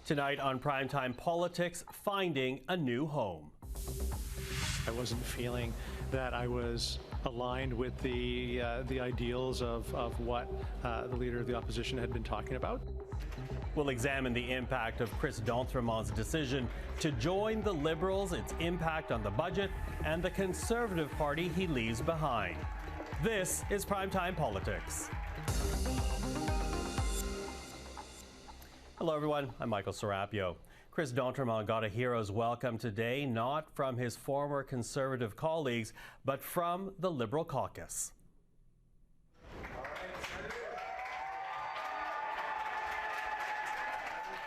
Tonight on Primetime Politics, finding a new home. I wasn't feeling that I was aligned with the ideals of what the leader of the opposition had been talking about. We'll examine the impact of Chris d'Entremont's decision to join the Liberals, its impact on the budget, and the Conservative Party he leaves behind. This is Primetime Politics. Hello, everyone. I'm Michael Serapio. Chris d'Entremont got a hero's welcome today, not from his former Conservative colleagues, but from the Liberal caucus.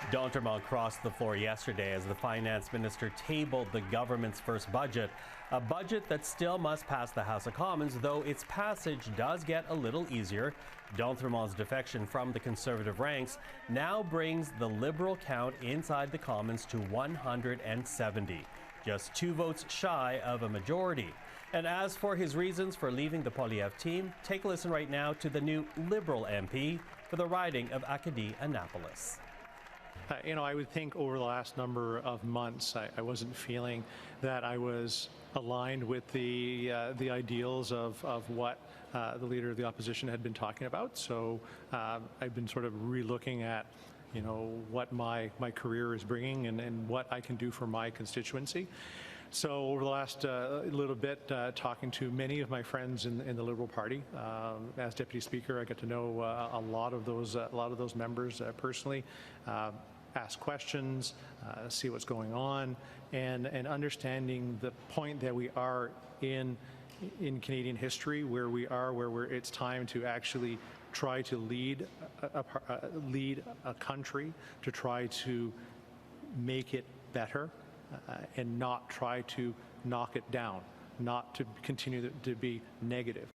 D'Entremont crossed the floor yesterday as the finance minister tabled the government's first budget, a budget that still must pass the House of Commons, though its passage does get a little easier. D'Entremont's defection from the Conservative ranks now brings the Liberal count inside the Commons to 170, just 2 votes shy of a majority. And as for his reasons for leaving the Poilievre team, take a listen right now to the new Liberal MP for the riding of Acadie-Annapolis. I would think over the last number of months, I wasn't feeling that I was aligned with the ideals of what the leader of the opposition had been talking about. So I've been sort of re-looking at, what my career is bringing and what I can do for my constituency. So over the last little bit, talking to many of my friends in the Liberal Party, as Deputy Speaker, I got to know a lot of those members personally. Ask questions, see what's going on, and understanding the point that we are in Canadian history, where it's time to actually try to lead a country, to try to make it better, and not try to knock it down, not to continue to be negative.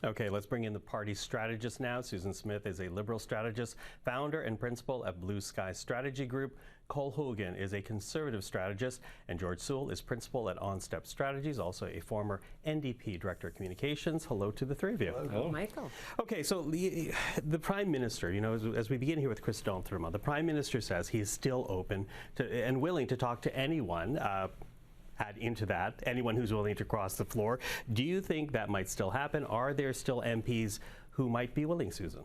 Okay, let's bring in the party's strategist now. Susan Smith is a Liberal strategist, founder and principal at Blue Sky Strategy Group. Hogan is a Conservative strategist, and George Soule is principal at On Step Strategies, also a former NDP Director of Communications. Hello to the three of you. Hello, Michael. Okay, so the Prime Minister, as we begin here with Chris d'Entremont, the Prime Minister says he is still open to and willing to talk to anyone. Add into that, anyone who's willing to cross the floor. Do you think that might still happen? Are there still MPs who might be willing, Susan?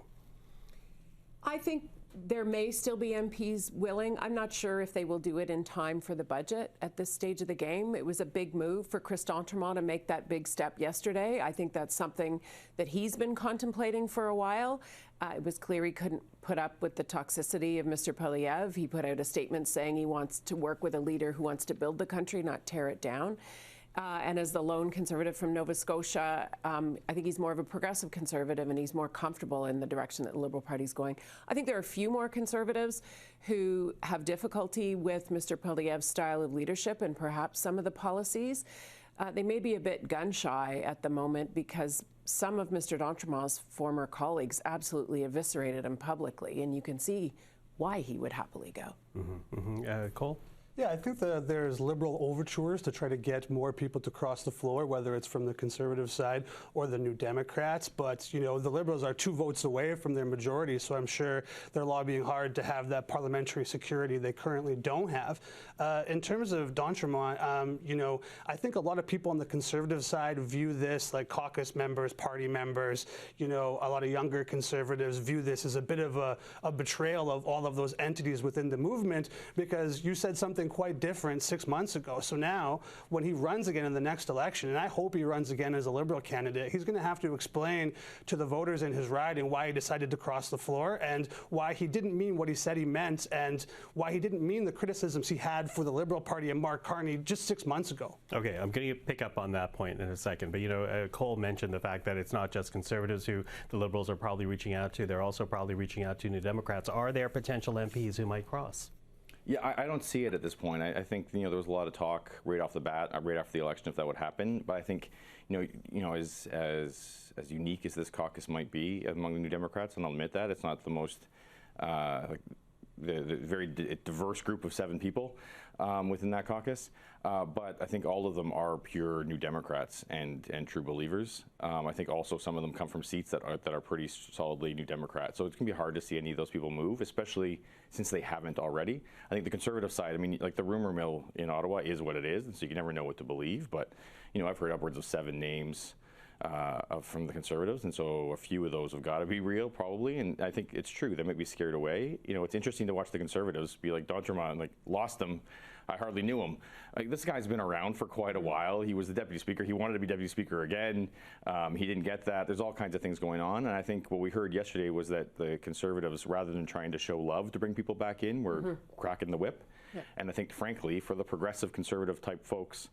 I think there may still be MPs willing. I'm not sure if they will do it in time for the budget at this stage of the game. It was a big move for Chris d'Entremont to make that big step yesterday. I think that's something that he's been contemplating for a while. It was clear he couldn't put up with the toxicity of Mr. Poilievre. He put out a statement saying he wants to work with a leader who wants to build the country, not tear it down. And as the lone Conservative from Nova Scotia, I think he's more of a progressive Conservative and he's more comfortable in the direction that the Liberal Party is going. I think there are a few more Conservatives who have difficulty with Mr. Poilievre's style of leadership and perhaps some of the policies. They may be a bit gun-shy at the moment because some of Mr. d'Entremont's former colleagues absolutely eviscerated him publicly, and you can see why he would happily go. Cole? Yeah, I think that there's Liberal overtures to try to get more people to cross the floor, whether it's from the Conservative side or the New Democrats. But, the Liberals are 2 votes away from their majority, so I'm sure they're lobbying hard to have that parliamentary security they currently don't have. In terms of d'Entremont, I think a lot of people on the Conservative side view this, like caucus members, party members, a lot of younger Conservatives view this as a bit of a betrayal of all of those entities within the movement, because you said something quite different 6 months ago. So now, when he runs again in the next election, and I hope he runs again as a Liberal candidate, he's going to have to explain to the voters in his riding why he decided to cross the floor and why he didn't mean what he said he meant and why he didn't mean the criticisms he had for the Liberal Party and Mark Carney just 6 months ago. Okay, I'm going to pick up on that point in a second, but Cole mentioned the fact that it's not just Conservatives who the Liberals are probably reaching out to, they're also probably reaching out to New Democrats. Are there potential MPs who might cross? Yeah, I don't see it at this point. I think there was a lot of talk right off the bat, right after the election, if that would happen. But I think as unique as this caucus might be among the New Democrats, and I'll admit that it's not the most the very diverse group of 7 people. within that caucus. But I think all of them are pure New Democrats and true believers. I think also some of them come from seats that are pretty solidly New Democrats. So it's going to be hard to see any of those people move, especially since they haven't already. I think the Conservative side, I mean, like the rumor mill in Ottawa is what it is, and so you can never know what to believe. But, you know, I've heard upwards of 7 names from the Conservatives, and so a few of those have got to be real, probably. And I think it's true. They might be scared away. You know, it's interesting to watch the Conservatives be like, D'Entremont, like, lost him. I hardly knew him. Like, this guy's been around for quite a while. He was the deputy speaker. He wanted to be deputy speaker again. He didn't get that. There's all kinds of things going on. And I think what we heard yesterday was that the Conservatives, rather than trying to show love to bring people back in, were cracking the whip. Yeah. And I think, frankly, for the progressive Conservative type folks,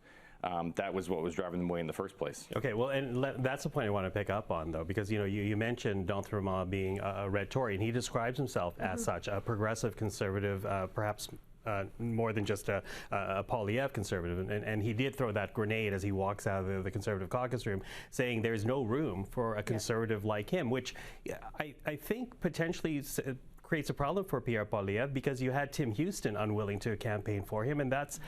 that was what was driving them away in the first place. Okay, well, and that's the point I want to pick up on, though, because, you know, you mentioned D'Entremont being a red Tory, and he describes himself as such, a progressive Conservative, perhaps more than just a Poilievre Conservative. And he did throw that grenade as he walks out of the Conservative caucus room, saying there's no room for a Conservative like him, which I think potentially creates a problem for Pierre Poilievre, because you had Tim Houston unwilling to campaign for him, and that's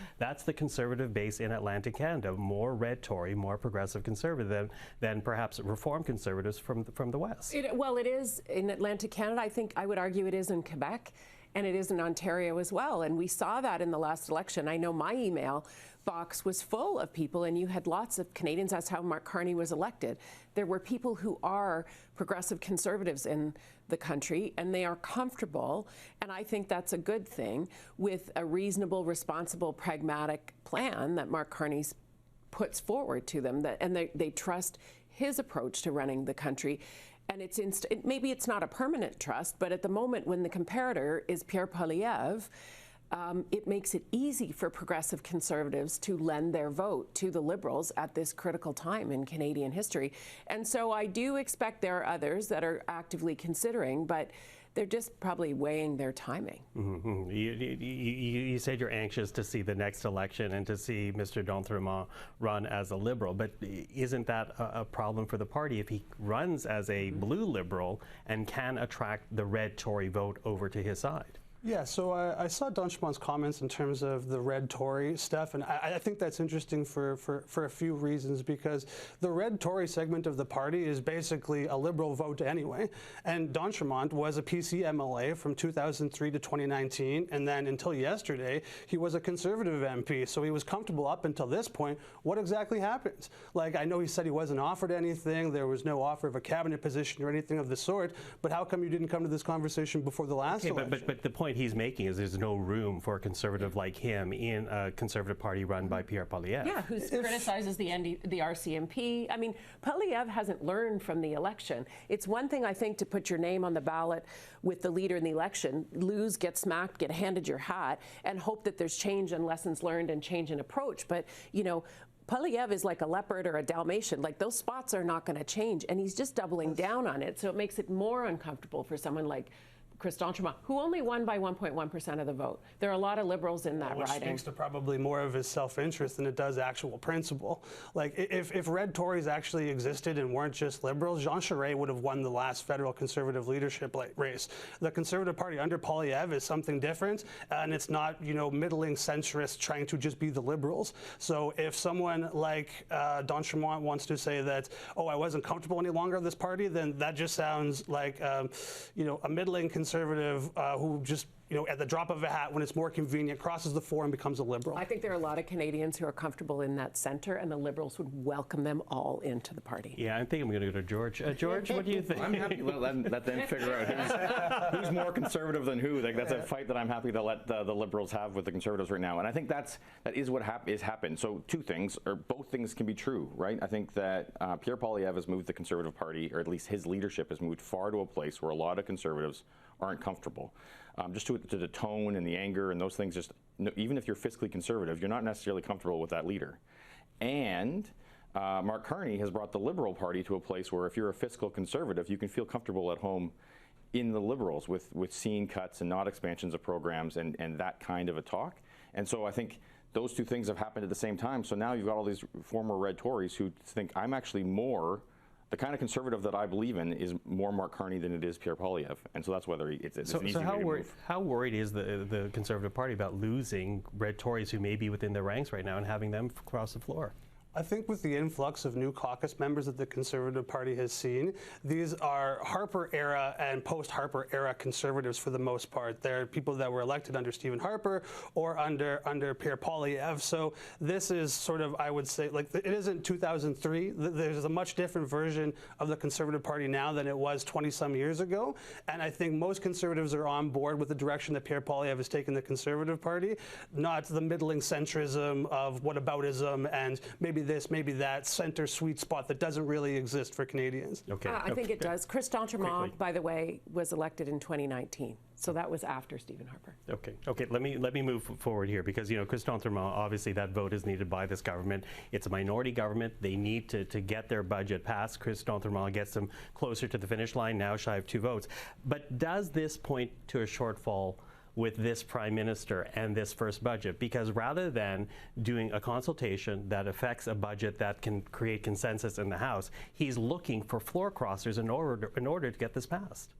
the Conservative base in Atlantic Canada, more red Tory, more progressive Conservative than perhaps Reform Conservatives from the West. Well, it is in Atlantic Canada. I think I would argue it is in Quebec, and it is in Ontario as well. And we saw that in the last election. I know my email box was full of people, and you had lots of Canadians. That's how Mark Carney was elected. There were people who are progressive Conservatives in the country, and they are comfortable, and I think that's a good thing, with a reasonable, responsible, pragmatic plan that Mark Carney puts forward to them, and they trust his approach to running the country. And maybe it's not a permanent trust, but at the moment when the comparator is Pierre Poilievre, it makes it easy for progressive Conservatives to lend their vote to the Liberals at this critical time in Canadian history. And so I do expect there are others that are actively considering, but they're just probably weighing their timing. Mm-hmm. You said you're anxious to see the next election and to see Mr. D'Entremont run as a Liberal, but isn't that a problem for the party if he runs as a blue Liberal and can attract the red Tory vote over to his side? Yeah, so I saw D'Entremont's comments in terms of the red Tory stuff, and I think that's interesting for a few reasons, because the red Tory segment of the party is basically a Liberal vote anyway. And D'Entremont was a PC MLA from 2003 to 2019, and then until yesterday, he was a Conservative MP, so he was comfortable up until this point. What exactly happened? Like, I know he said he wasn't offered anything, there was no offer of a cabinet position or anything of the sort, but how come you didn't come to this conversation before the last election? But the point he's making is there's no room for a Conservative like him in a Conservative party run by Pierre Poilievre. Yeah, who criticizes the RCMP. I mean, Poilievre hasn't learned from the election. It's one thing, I think, to put your name on the ballot with the leader in the election, lose, get smacked, get handed your hat, and hope that there's change and lessons learned and change in approach. But, you know, Poilievre is like a leopard or a Dalmatian. Like, those spots are not going to change, and he's just doubling down on it. So it makes it more uncomfortable for someone like Chris D'Entremont, who only won by 1.1% of the vote. There are a lot of Liberals in that riding. Which speaks to probably more of his self-interest than it does actual principle. Like, if red Tories actually existed and weren't just Liberals, Jean Charest would have won the last federal Conservative leadership race. The Conservative Party under Poilievre is something different, and it's not, you know, middling centrists trying to just be the Liberals. So if someone like D'Entremont wants to say that, oh, I wasn't comfortable any longer with this party, then that just sounds like, you know, a middling Conservative who just, you know, at the drop of a hat, when it's more convenient, crosses the floor and becomes a Liberal. I think there are a lot of Canadians who are comfortable in that center, and the Liberals would welcome them all into the party. Yeah, I think I'm going to go to George. George, what do you think? I'm happy to let them figure out who's more Conservative than who. Like, that's a fight that I'm happy to let the Liberals have with the Conservatives right now. And I think that is what is happened. So two things, or both things can be true, right? I think that Pierre Poilievre has moved the Conservative Party, or at least his leadership has moved far to a place where a lot of Conservatives aren't comfortable. Just to the tone and the anger and those things, just even if you're fiscally conservative, you're not necessarily comfortable with that leader. And Mark Carney has brought the Liberal Party to a place where if you're a fiscal conservative, you can feel comfortable at home in the Liberals with seeing cuts and not expansions of programs and that kind of a talk. And so I think those two things have happened at the same time. So now you've got all these former red Tories who think I'm actually more the kind of conservative that I believe in is more Mark Carney than it is Pierre Poilievre, and so that's whether it's an easy way to move. How worried is the Conservative Party about losing red Tories who may be within their ranks right now and having them cross the floor? I think with the influx of new caucus members that the Conservative Party has seen, these are Harper era and post-Harper era Conservatives for the most part. They're people that were elected under Stephen Harper or under Pierre Poilievre. So this is sort of, I would say, like it isn't 2003. There's a much different version of the Conservative Party now than it was 20-some years ago. And I think most Conservatives are on board with the direction that Pierre Poilievre has taken the Conservative Party, not the middling centrism of whataboutism and maybe this, maybe that center sweet spot that doesn't really exist for Canadians. Okay. I think it does. Chris d'Entremont, by the way, was elected in 2019, so that was after Stephen Harper. Okay. Let me move forward here because Chris d'Entremont, obviously that vote is needed by this government. It's a minority government. They need to get their budget passed. Chris d'Entremont gets them closer to the finish line, now shy of 2 votes. But does this point to a shortfall with this Prime Minister and this first budget? Because rather than doing a consultation that affects a budget that can create consensus in the House, he's looking for floor crossers in order to get this passed.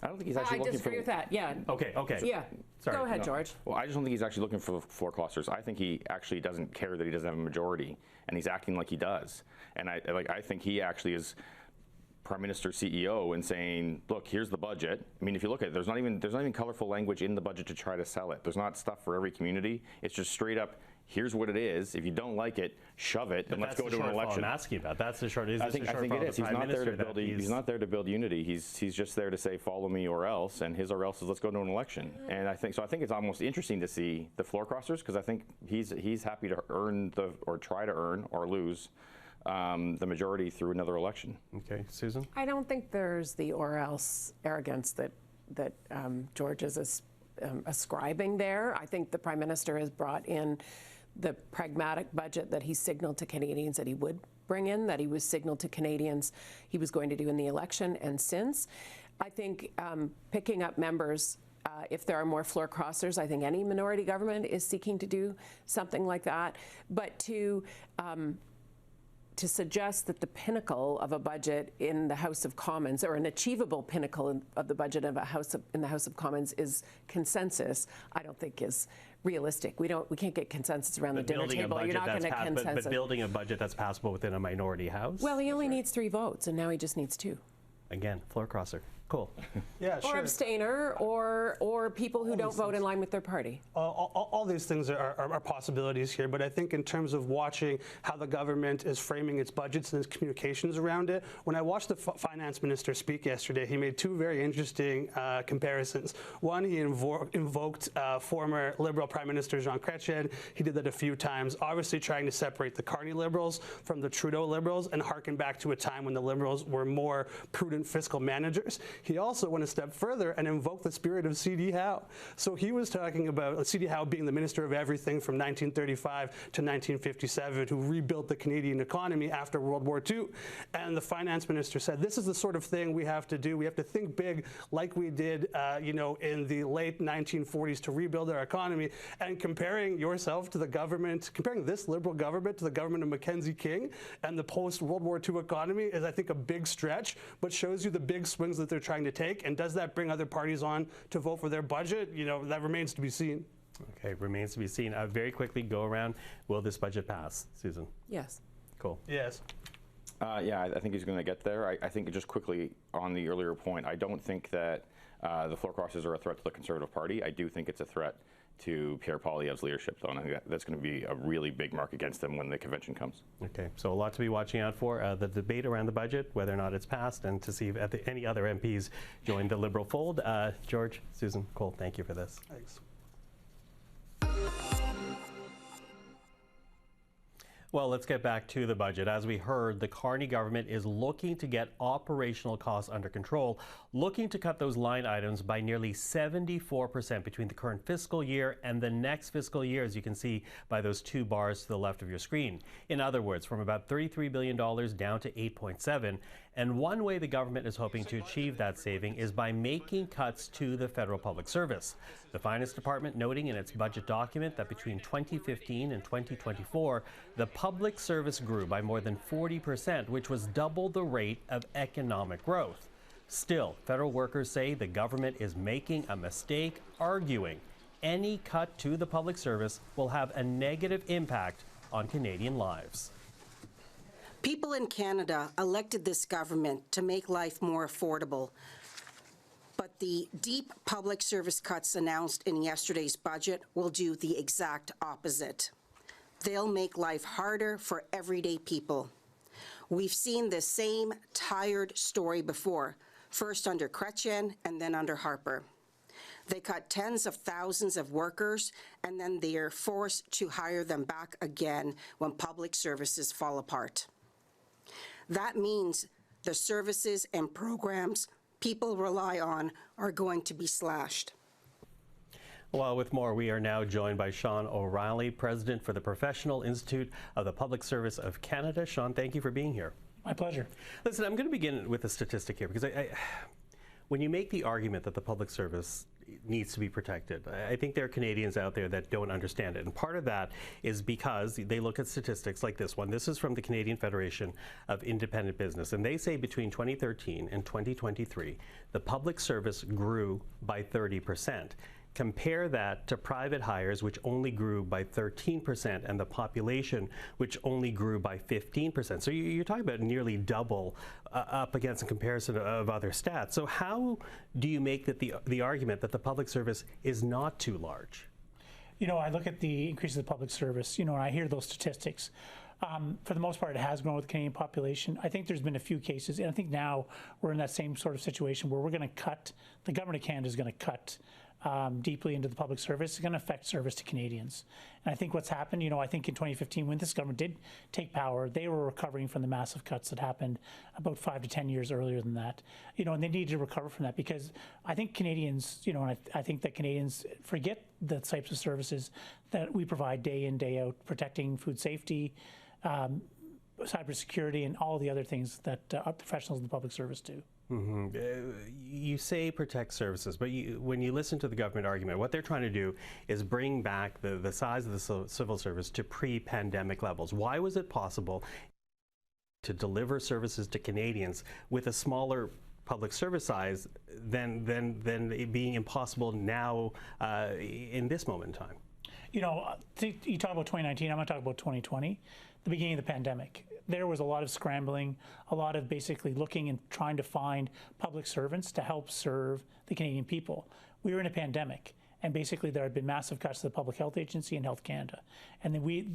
I don't think he's actually looking for... I disagree with that, yeah. Okay. Yeah, Sorry. Go ahead, George. Well, I just don't think he's actually looking for floor clusters. I think he actually doesn't care that he doesn't have a majority, and he's acting like he does. And I think he actually is Prime Minister CEO and saying, look, here's the budget. I mean, if you look at it, there's not even colorful language in the budget to try to sell it. There's not stuff for every community. It's just straight up, here's what it is. If you don't like it, shove it, and let's go to an election. I'm asking about. That's the short. I think it is. He's not there to build. He's not there to build unity. He's just there to say, follow me or else. And his or else is let's go to an election. And I think it's almost interesting to see the floor crossers because I think he's happy to earn or try to earn or lose the majority through another election. Okay, Susan? I don't think there's the or else arrogance that George is ascribing there. I think the Prime Minister has brought in the pragmatic budget that he signaled to Canadians that he would bring in, that he was signaled to Canadians he was going to do in the election and since. I think picking up members, if there are more floor crossers, I think any minority government is seeking to do something like that. But to suggest that the pinnacle of a budget in the House of Commons, or an achievable pinnacle of the budget of in the House of Commons, is consensus, I don't think is realistic. We can't get consensus around the dinner table. You're not going to consensus. But building a budget that's passable within a minority House. Well, he only needs 3 votes, and now he just needs 2. Again, floor crosser. Cool. Yeah, or sure. abstainer, or people who don't vote in line with their party. All these things are possibilities here, but I think in terms of watching how the government is framing its budgets and its communications around it, when I watched the finance minister speak yesterday, he made 2 very interesting comparisons. One, he invoked former Liberal Prime Minister Jean Chrétien. He did that a few times, obviously trying to separate the Carney Liberals from the Trudeau Liberals and harken back to a time when the Liberals were more prudent fiscal managers. He also went a step further and invoked the spirit of C.D. Howe. So he was talking about C.D. Howe being the Minister of Everything from 1935 to 1957, who rebuilt the Canadian economy after World War II. And the finance minister said, this is the sort of thing we have to do. We have to think big like we did, in the late 1940s to rebuild our economy. And comparing yourself to the government, comparing this Liberal government to the government of Mackenzie King and the post-World War II economy is, I think, a big stretch, but shows you the big swings that they're trying to take. And does that bring other parties on to vote for their budget? That remains to be seen. Okay, remains to be seen. Very quickly, go around. Will this budget pass, Susan? Yes. Cool. Yes. Yeah, I think he's going to get there. I think just quickly on the earlier point, I don't think that the floor crossers are a threat to the Conservative Party. I do think it's a threat to Pierre Poilievre's leadership, though, and I think that's going to be a really big mark against them when the convention comes. Okay, so a lot to be watching out for. The debate around the budget, whether or not it's passed, and to see if any other MPs join the Liberal fold. George, Susan, Cole, thank you for this. Thanks. Well, let's get back to the budget. As we heard, the Carney government is looking to get operational costs under control, looking to cut those line items by nearly 74% between the current fiscal year and the next fiscal year, as you can see by those 2 bars to the left of your screen. In other words, from about $33 billion down to $8.7 billion. And one way the government is hoping to achieve that saving is by making cuts to the federal public service. The Finance Department noting in its budget document that between 2015 and 2024, the public service grew by more than 40%, which was double the rate of economic growth. Still, federal workers say the government is making a mistake, arguing any cut to the public service will have a negative impact on Canadian lives. People in Canada elected this government to make life more affordable. But the deep public service cuts announced in yesterday's budget will do the exact opposite. They'll make life harder for everyday people. We've seen the same tired story before, first under Chrétien and then under Harper. They cut tens of thousands of workers, and then they are forced to hire them back again when public services fall apart. That means the services and programs people rely on are going to be slashed. Well, with more, we are now joined by Sean O'Reilly, President for the Professional Institute of the Public Service of Canada. Sean, thank you for being here. My pleasure. Listen, I'm going to begin with a statistic here because when you make the argument that the public service needs to be protected, I think there are Canadians out there that don't understand it. And part of that is because they look at statistics like this one. This is from the Canadian Federation of Independent Business. And they say between 2013 and 2023, the public service grew by 30%. Compare that to private hires, which only grew by 13%, and the population, which only grew by 15%. So you're talking about nearly double up against a comparison of other stats. So how do you make that the argument that the public service is not too large? You know, I look at the increase of the public service, you know, and I hear those statistics. For the most part, it has grown with the Canadian population. I think there's been a few cases, and I think now we're in that same sort of situation where we're going to cut, the government of Canada is going to cut deeply into the public service. It's going to affect service to Canadians. And I think what's happened, you know, I think in 2015, when this government did take power, they were recovering from the massive cuts that happened about 5 to 10 years earlier than that. You know, and they needed to recover from that because I think Canadians, you know, and I think that Canadians forget the types of services that we provide day in, day out, protecting food safety, cybersecurity, and all the other things that our professionals in the public service do. Mm-hmm. You say protect services, but when you listen to the government argument, what they're trying to do is bring back the size of the civil service to pre-pandemic levels. Why was it possible to deliver services to Canadians with a smaller public service size than it being impossible now in this moment in time? You know, you talk about 2019, I'm going to talk about 2020, the beginning of the pandemic. There was a lot of scrambling, a lot of basically looking and trying to find public servants to help serve the Canadian people. We were in a pandemic, and basically there had been massive cuts to the Public Health Agency and Health Canada. And then we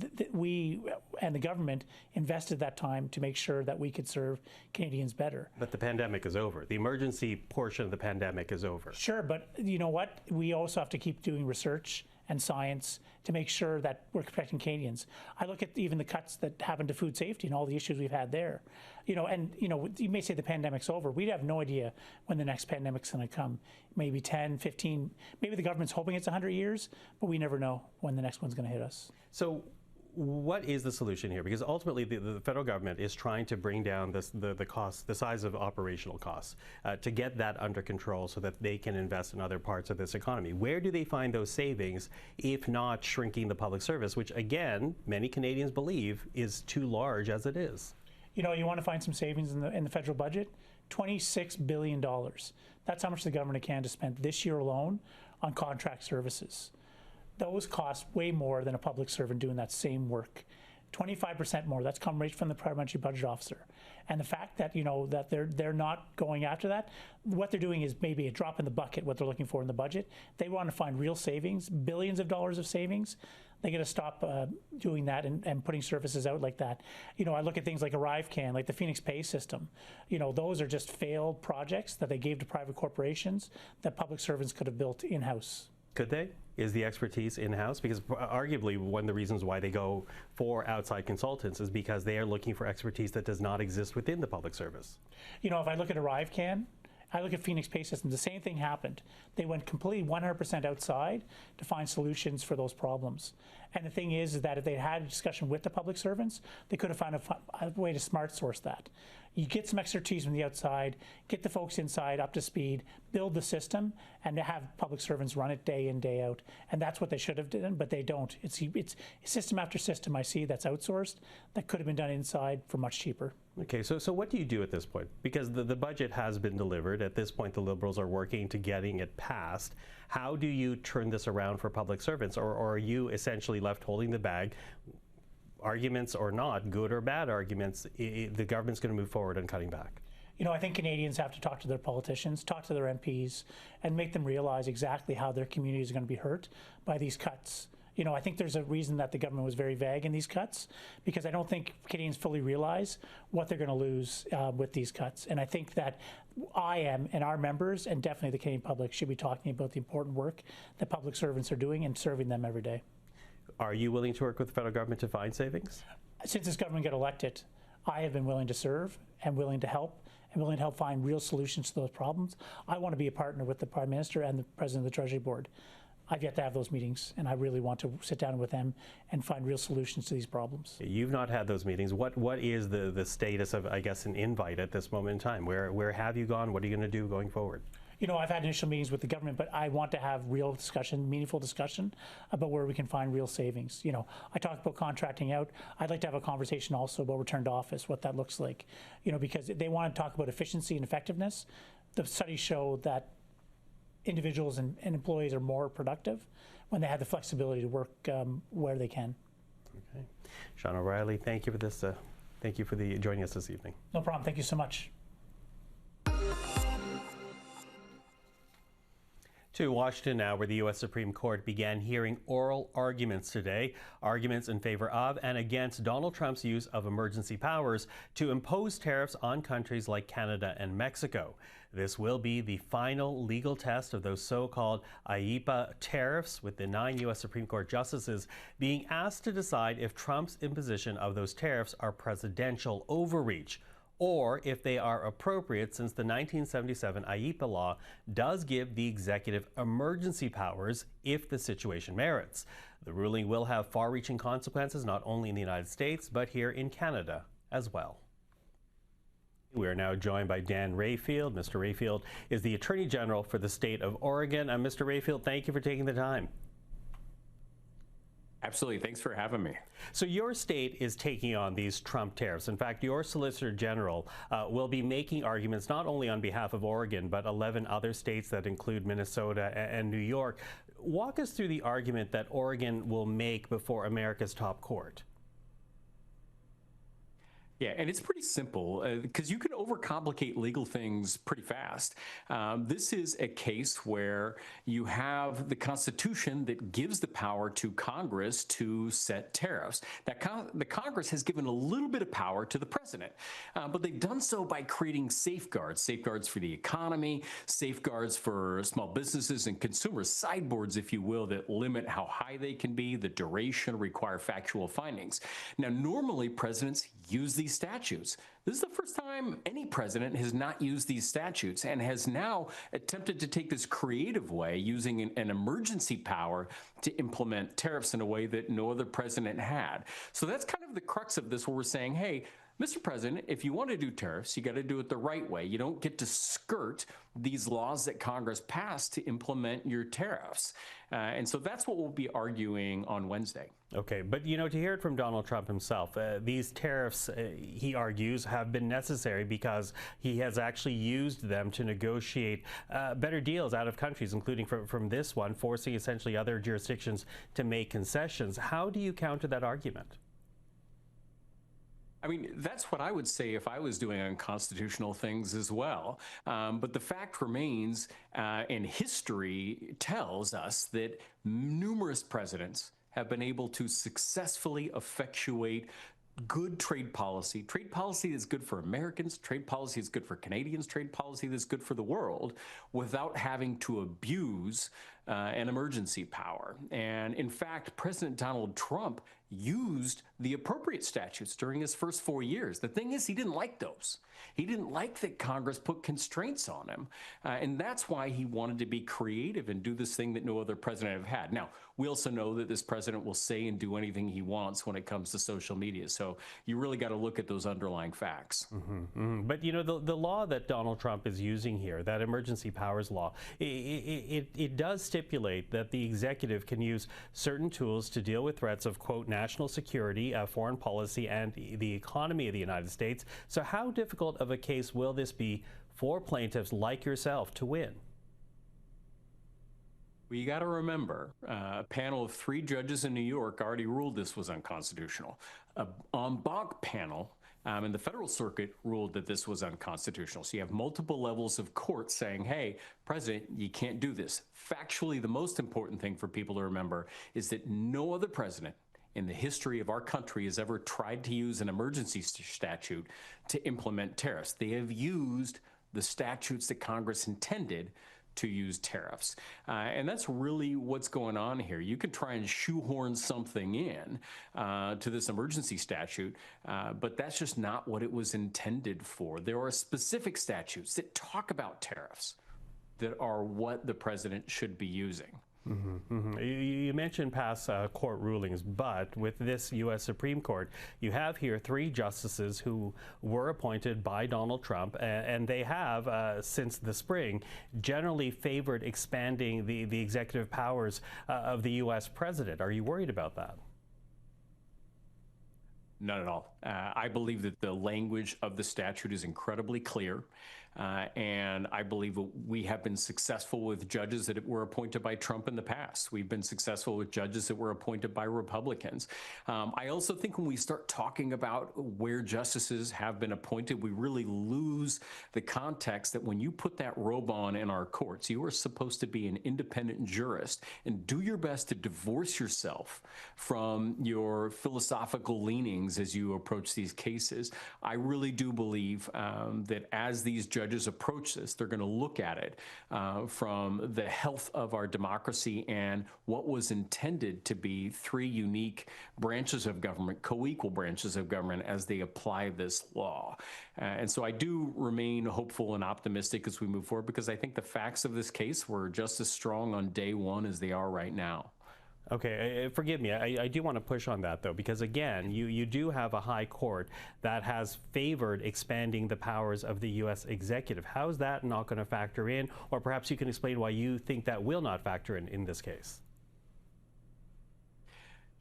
and the government invested that time to make sure that we could serve Canadians better. But the pandemic is over. The emergency portion of the pandemic is over. Sure, but you know what? We also have to keep doing research and science to make sure that we're protecting Canadians. I look at even the cuts that happened to food safety and all the issues we've had there. You know, and you know, you may say the pandemic's over. We have no idea when the next pandemic's going to come. Maybe 10, 15, maybe the government's hoping it's 100 years, but we never know when the next one's going to hit us. So what is the solution here? Because ultimately the federal government is trying to bring down the cost, the size of operational costs, to get that under control so that they can invest in other parts of this economy. Where do they find those savings if not shrinking the public service, which again, many Canadians believe is too large as it is? You know, you want to find some savings in the federal budget? $26 billion. That's how much the government of Canada spent this year alone on contract services. Those cost way more than a public servant doing that same work. 25% more. That's come right from the parliamentary budget officer. And the fact that, you know, that they're not going after that, what they're doing is maybe a drop in the bucket, what they're looking for in the budget. They want to find real savings, billions of dollars of savings. They got to stop doing that and putting services out like that. You know, I look at things like ArriveCan, like the Phoenix Pay system. You know, those are just failed projects that they gave to private corporations that public servants could have built in-house. Could they? Is the expertise in-house? Because arguably one of the reasons why they go for outside consultants is because they are looking for expertise that does not exist within the public service. You know, if I look at ArriveCan, I look at Phoenix Pay Systems, the same thing happened. They went completely 100% outside to find solutions for those problems. And the thing is that if they had a discussion with the public servants, they could have found a way to smart source that. You get some expertise from the outside, get the folks inside up to speed, build the system, and have public servants run it day in, day out. And that's what they should have done, but they don't. It's system after system I see that's outsourced that could have been done inside for much cheaper. Okay, so what do you do at this point? Because the budget has been delivered. At this point, the Liberals are working to getting it passed. How do you turn this around for public servants? Or are you essentially left holding the bag? Arguments or not, good or bad arguments, the government's going to move forward on cutting back. You know, I think Canadians have to talk to their politicians, talk to their MPs, and make them realize exactly how their communities are going to be hurt by these cuts. You know, I think there's a reason that the government was very vague in these cuts, because I don't think Canadians fully realize what they're going to lose with these cuts. And I think that I am, and our members, and definitely the Canadian public, should be talking about the important work that public servants are doing and serving them every day. Are you willing to work with the federal government to find savings? Since this government got elected, I have been willing to serve and willing to help find real solutions to those problems. I want to be a partner with the Prime Minister and the President of the Treasury Board. I've yet to have those meetings, and I really want to sit down with them and find real solutions to these problems. You've not had those meetings. What is the status of, I guess, an invite at this moment in time? Where have you gone? What are you going to do going forward? You know, I've had initial meetings with the government, but I want to have real discussion, meaningful discussion about where we can find real savings. You know, I talked about contracting out. I'd like to have a conversation also about return to office, what that looks like. You know, because they want to talk about efficiency and effectiveness. The studies show that individuals and employees are more productive when they have the flexibility to work where they can. Okay. Sean O'Reilly, thank you for this. Thank you for joining us this evening. No problem. Thank you so much. To Washington now, where the U.S. Supreme Court began hearing oral arguments today, arguments in favor of and against Donald Trump's use of emergency powers to impose tariffs on countries like Canada and Mexico. This will be the final legal test of those so-called IEEPA tariffs, with the 9 U.S. Supreme Court justices being asked to decide if Trump's imposition of those tariffs are presidential overreach, or if they are appropriate, since the 1977 IEEPA law does give the executive emergency powers if the situation merits. The ruling will have far-reaching consequences not only in the United States, but here in Canada as well. We are now joined by Dan Rayfield. Mr. Rayfield is the Attorney General for the state of Oregon. Mr. Rayfield, thank you for taking the time. Absolutely. Thanks for having me. So your state is taking on these Trump tariffs. In fact, your Solicitor General will be making arguments not only on behalf of Oregon, but 11 other states that include Minnesota and New York. Walk us through the argument that Oregon will make before America's top court. Yeah, and it's pretty simple because you can overcomplicate legal things pretty fast. This is a case where you have the Constitution that gives the power to Congress to set tariffs. Now, the Congress has given a little bit of power to the president, but they've done so by creating safeguards for the economy, safeguards for small businesses and consumers, sideboards, if you will, that limit how high they can be, the duration, require factual findings. Now, normally presidents use these statutes. This is the first time any president has not used these statutes and has now attempted to take this creative way, using an emergency power to implement tariffs in a way that no other president had. So that's kind of the crux of this, where we're saying, hey, Mr. President, if you want to do tariffs, you got to do it the right way. You don't get to skirt these laws that Congress passed to implement your tariffs. And so that's what we'll be arguing on Wednesday. Okay, but you know, to hear it from Donald Trump himself, these tariffs, he argues, have been necessary because he has actually used them to negotiate better deals out of countries, including from this one, forcing essentially other jurisdictions to make concessions. How do you counter that argument? I mean, that's what I would say if I was doing unconstitutional things as well. But the fact remains, and history tells us, that numerous presidents have been able to successfully effectuate good trade policy that's good for Americans, trade policy that's good for Canadians, trade policy that's good for the world, without having to abuse an emergency power. And in fact, President Donald Trump used the appropriate statutes during his first 4 years. The thing is, he didn't like those. He didn't like that Congress put constraints on him. And that's why he wanted to be creative and do this thing that no other president have had. Now, we also know that this president will say and do anything he wants when it comes to social media. So you really got to look at those underlying facts. But you know, the law that Donald Trump is using here, that emergency powers law, it does stipulate that the executive can use certain tools to deal with threats of, quote, national security, foreign policy, and the economy of the United States. So how difficult of a case will this be for plaintiffs like yourself to win? Well, you got to remember, a panel of 3 judges in New York already ruled this was unconstitutional. An en banc panel in the federal circuit ruled that this was unconstitutional. So you have multiple levels of court saying, hey, President, you can't do this. Factually, the most important thing for people to remember is that no other president in the history of our country has ever tried to use an emergency statute to implement tariffs. They have used the statutes that Congress intended to use tariffs. And that's really what's going on here. You can try and shoehorn something in to this emergency statute, but that's just not what it was intended for. There are specific statutes that talk about tariffs that are what the president should be using. You mentioned past court rulings, but with this U.S. Supreme Court, you have here 3 justices who were appointed by Donald Trump, and they have, since the spring, generally favored expanding the executive powers of the U.S. president. Are you worried about that? Not at all. I believe that the language of the statute is incredibly clear. And I believe we have been successful with judges that were appointed by Trump in the past. We've been successful with judges that were appointed by Republicans. I also think when we start talking about where justices have been appointed, we really lose the context that when you put that robe on in our courts, you are supposed to be an independent jurist and do your best to divorce yourself from your philosophical leanings as you approach these cases. I really do believe that as these judges approach this, they're going to look at it from the health of our democracy and what was intended to be 3 unique branches of government, co-equal branches of government as they apply this law. And so I do remain hopeful and optimistic as we move forward because I think the facts of this case were just as strong on day 1 as they are right now. Okay, forgive me. I do want to push on that, though, because, again, you do have a high court that has favored expanding the powers of the U.S. executive. How is that not going to factor in? Or perhaps you can explain why you think that will not factor in this case.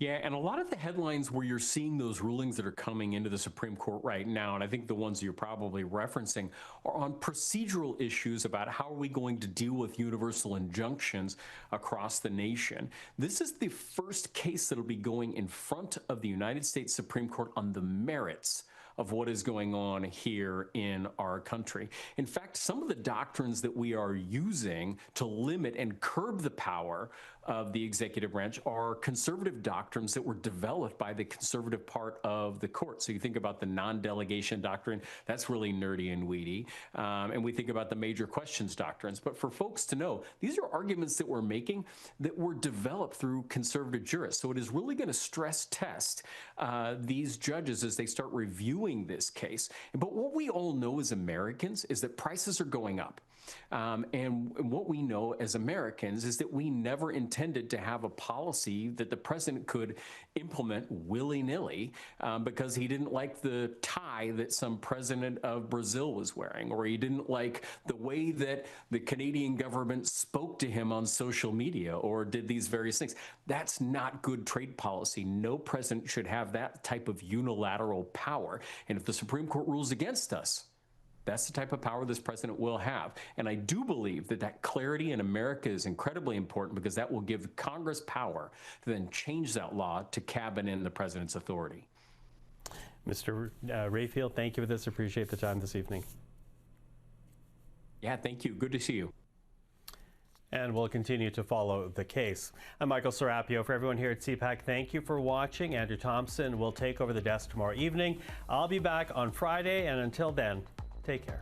Yeah, and a lot of the headlines where you're seeing those rulings that are coming into the Supreme Court right now, and I think the ones you're probably referencing, are on procedural issues about how are we going to deal with universal injunctions across the nation. This is the first case that'll be going in front of the United States Supreme Court on the merits of what is going on here in our country. In fact, some of the doctrines that we are using to limit and curb the power of the executive branch are conservative doctrines that were developed by the conservative part of the court. So you think about the non-delegation doctrine, that's really nerdy and weedy. And we think about the major questions doctrines. But for folks to know, these are arguments that we're making that were developed through conservative jurists. So it is really going to stress test these judges as they start reviewing this case. But what we all know as Americans is that prices are going up. And what we know as Americans is that we never intended to have a policy that the president could implement willy-nilly because he didn't like the tie that some president of Brazil was wearing, or he didn't like the way that the Canadian government spoke to him on social media or did these various things. That's not good trade policy. No president should have that type of unilateral power. And if the Supreme Court rules against us, that's the type of power this president will have. And I do believe that that clarity in America is incredibly important because that will give Congress power to then change that law to cabin in the president's authority. Mr. Rayfield, thank you for this. Appreciate the time this evening. Yeah, thank you. Good to see you. And we'll continue to follow the case. I'm Michael Serapio. For everyone here at CPAC, thank you for watching. Andrew Thompson will take over the desk tomorrow evening. I'll be back on Friday, and until then, take care.